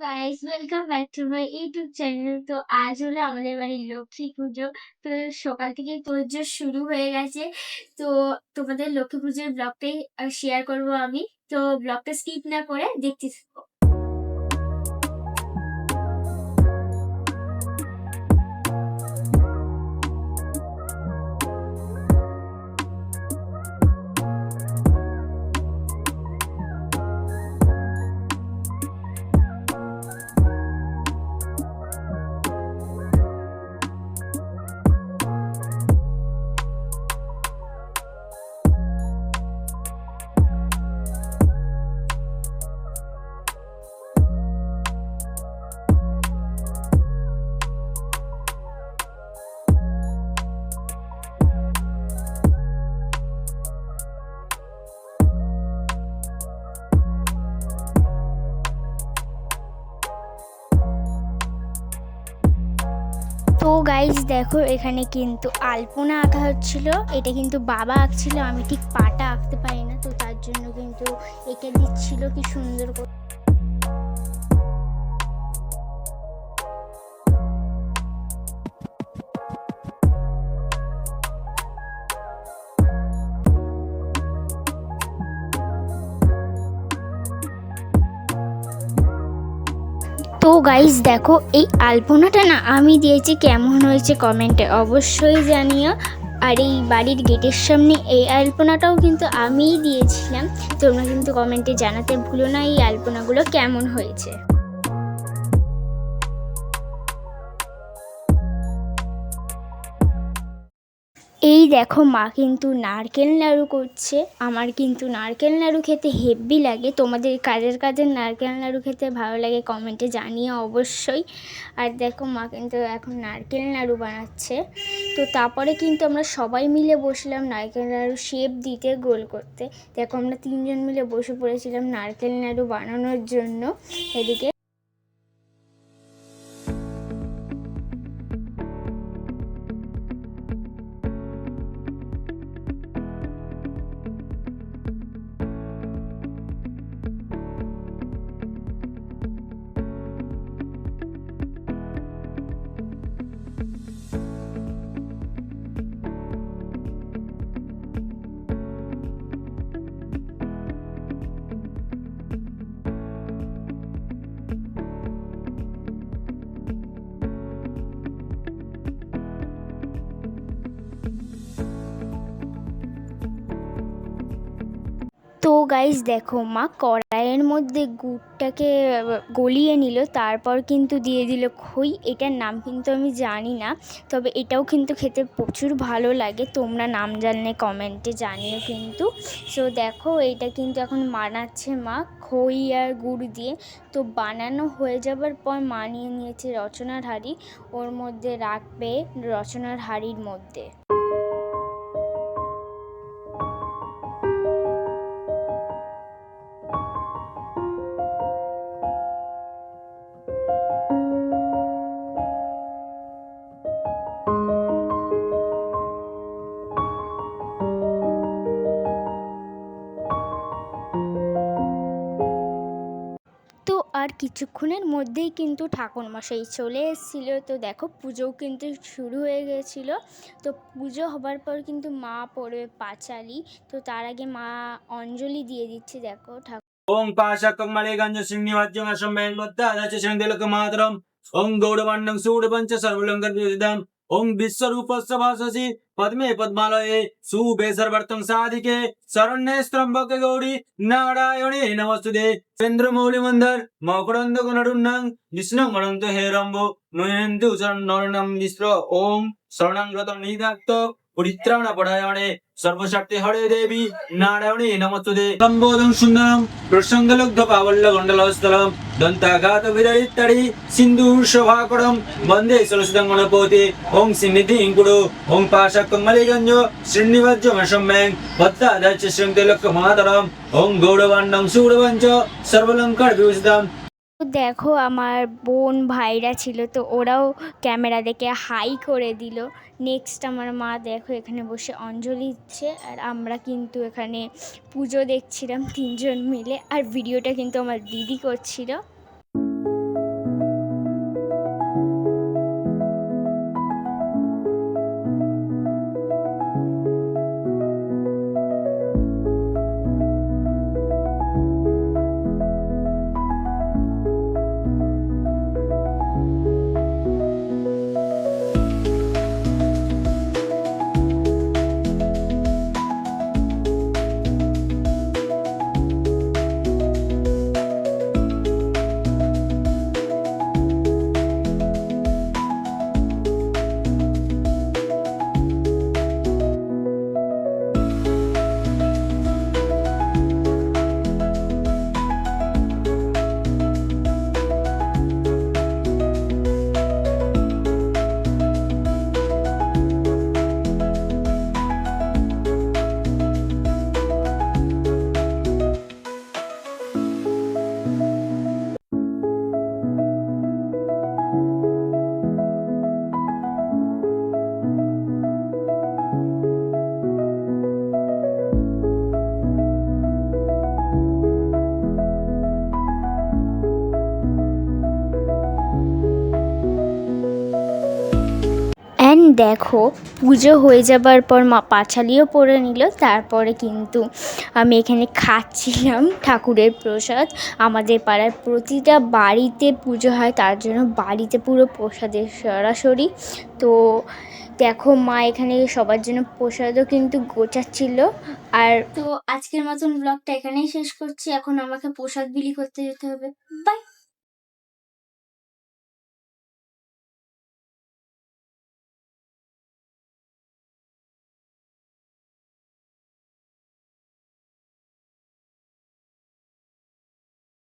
Guys, welcome back to my YouTube channel. তো আজ হলো আমাদের বাড়ির লক্ষ্মী পুজো। তো সকাল থেকে তোড়জোড় শুরু হয়ে গেছে। তো তোমাদের লক্ষ্মী পুজোর ব্লগটাই শেয়ার করব আমি। তো ব্লগটা স্কিপ না করে দেখতে থাকো। তো গাইজ দেখো, এখানে কিন্তু আলপনা আঁকা হচ্ছিল। এটা কিন্তু বাবা আঁকছিল, আমি ঠিক পাটা আঁকতে পারি না, তো তার জন্য কিন্তু এঁকে দিচ্ছিল কি সুন্দর করে। তো গাইজ দেখো, এই আলপনাটা না আমি দিয়েছি, কেমন হয়েছে কমেন্টে অবশ্যই জানিও। আর এই বাড়ির গেটের সামনে এই আলপনাটাও কিন্তু আমিই দিয়েছিলাম। তোমরা কিন্তু কমেন্টে জানাতে ভুলো না এই আলপনাগুলো কেমন হয়েছে। এই দেখো, মা কিন্তু নারকেল নাড়ু করছে। আমার কিন্তু নারকেল নাড়ু খেতে হেব্বি লাগে। তোমাদের কাজের কাজের নারকেল নাড়ু খেতে ভালো লাগে কমেন্টে জানিয়ে অবশ্যই। আর দেখো, মা কিন্তু এখন নারকেল নাড়ু বানাচ্ছে। তো তারপরে কিন্তু আমরা সবাই মিলে বসলাম নারকেল নাড়ু শেপ দিতে, গোল করতে। দেখো, আমরা 3জন মিলে বসে পড়েছিলাম নারকেল নাড়ু বানানোর জন্য। এদিকে তো গাইস দেখো, মা কড়াইয়ের মধ্যে গুড়টাকে গলিয়ে নিল, তারপর কিন্তু দিয়ে দিল খই। এটার নাম কিন্তু আমি জানি না, তবে এটাও কিন্তু খেতে প্রচুর ভালো লাগে। তোমরা নাম জানলে কমেন্টে জানিও কিন্তু। সো দেখো, এটা কিন্তু এখন বানাচ্ছে মা খই আর গুড় দিয়ে। তো বানানো হয়ে যাবার পর মা নিয়ে নিয়েছে রচনার হাঁড়ি, ওর মধ্যে রাখবে রচনার হাঁড়ির মধ্যে। তো আর কিছুক্ষণের মধ্যেই কিন্তু ঠাকুরমশাই চলে এসেছিলো। তো দেখো, পুজোও কিন্তু শুরু হয়ে গেছিলো। তো পুজো হবার পর কিন্তু মা পড়বে পাঁচালি। তো তার আগে মা অঞ্জলি দিয়ে দিচ্ছে। দেখো ওং পাশাকং মালেগঞ্জ সিংনিবাজ্যং আসম্মেন মধ্যা আদাচ সিংদেলক মাতরম ওং গৌড়বর্ণং সূড়পঞ্চ সর্বলঙ্কর বিদিদম ओम विश्वरूपस्य भाससि पद्मे पद्मालये शुभे सर्वार्थं साधिके शरण्ये त्र्यम्बके गौरी नारायणे नमस्तुते चन्द्रमौलिमन्दार मकरन्द गुणरुन्नं विष्णुं वरन्त हेरम्बो नयन्तु नरणं मिश्र ओम शरणं गतं निधात्त परित्राणपरायणे सर्वशक्ति हरे देवी नारायणे नमस्तुते लम्बोदं सुन्दरं प्रसङ्गलब्धपावल्लगण्डलस्थलं दन्ताघातविदरित्तरि सिन्दूरशोभाकरं वन्दे सरस्वतं गणपते ओं सिन्निधिं कुरु ओं पाशकमलिगञ्ज श्रीनिवाज्यमशम्यं भद्दादच श्रृङ्गलक्कमातरम् ओं गौरवाण्डं सुरवञ्च सर्वलङ्कारविभूषितम्। তো দেখো আমার বোন ভাইরা ছিল, তো ওরাও ক্যামেরা দেখে হাই করে দিল। নেক্সট আমার মা দেখো এখানে বসে অঞ্জলি দিচ্ছে, আর আমরা কিন্তু এখানে পুজো দেখছিলাম তিনজন মিলে, আর ভিডিওটা কিন্তু আমার দিদি করছিল। অ্যান্ড দেখো পুজো হয়ে যাবার পর মা পাঁচালিও পরে নিল, তারপরে কিন্তু আমি এখানে খাচ্ছিলাম ঠাকুরের প্রসাদ। আমাদের পাড়ার প্রতিটা বাড়িতে পুজো হয়, তার জন্য বাড়িতে পুরো প্রসাদের সরাসরি। তো দেখো মা এখানে সবার জন্য প্রসাদও কিন্তু গোছাচ্ছিল। আর তো আজকের মতন ব্লগটা এখানেই শেষ করছি। এখন আমাকে প্রসাদ বিলি করতে যেতে হবে। বাই।